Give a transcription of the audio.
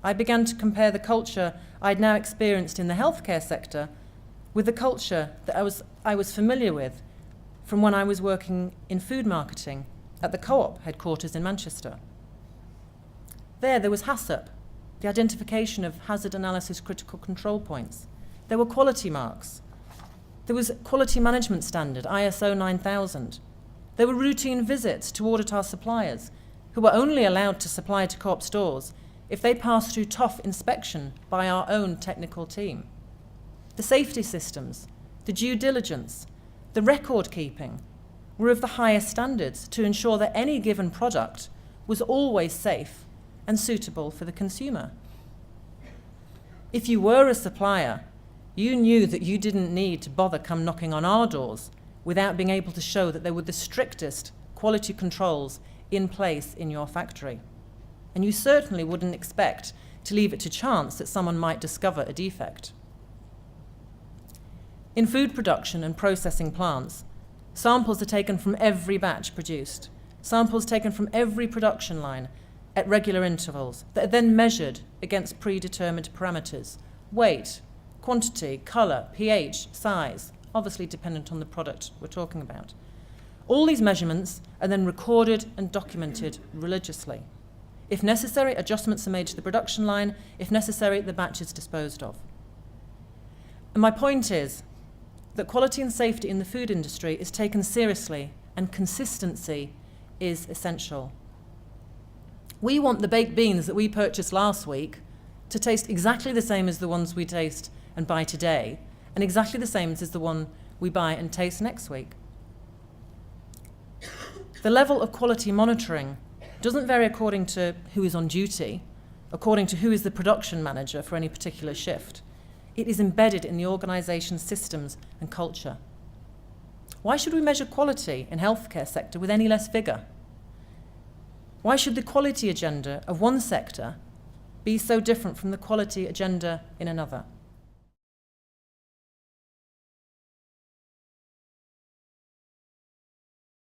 I began to compare the culture I'd now experienced in the healthcare sector with the culture that I was familiar with from when I was working in food marketing at the CoOp headquarters in Manchester. There was HACCP, the identification of hazard analysis critical control points. There were quality marks. There was quality management standard, ISO 9000. There were routine visits to audit our suppliers, who were only allowed to supply to CoOp stores if they passed through tough inspection by our own technical team. The safety systems, the due diligence, the record keeping were of the highest standards to ensure that any given product was always safe and suitable for the consumer. If you were a supplier, you knew that you didn't need to bother come knocking on our doors without being able to show that there were the strictest quality controls in place in your factory. And you certainly wouldn't expect to leave it to chance that someone might discover a defect. In food production and processing plants, samples are taken from every batch produced, samples taken from every production line at regular intervals that are then measured against predetermined parameters: weight, quantity, colour, pH, size, obviously dependent on the product we're talking about. All these measurements are then recorded and documented religiously. If necessary, adjustments are made to the production line. If necessary, the batch is disposed of. And my point is that quality and safety in the food industry is taken seriously, and consistency is essential. We want the baked beans that we purchased last week to taste exactly the same as the ones we taste and buy today, and exactly the same as the one we buy and taste next week. The level of quality monitoring doesn't vary according to who is on duty, according to who is the production manager for any particular shift. It is embedded in the organisation's systems and culture. Why should we measure quality in the healthcare sector with any less vigour? Why should the quality agenda of one sector be so different from the quality agenda in another?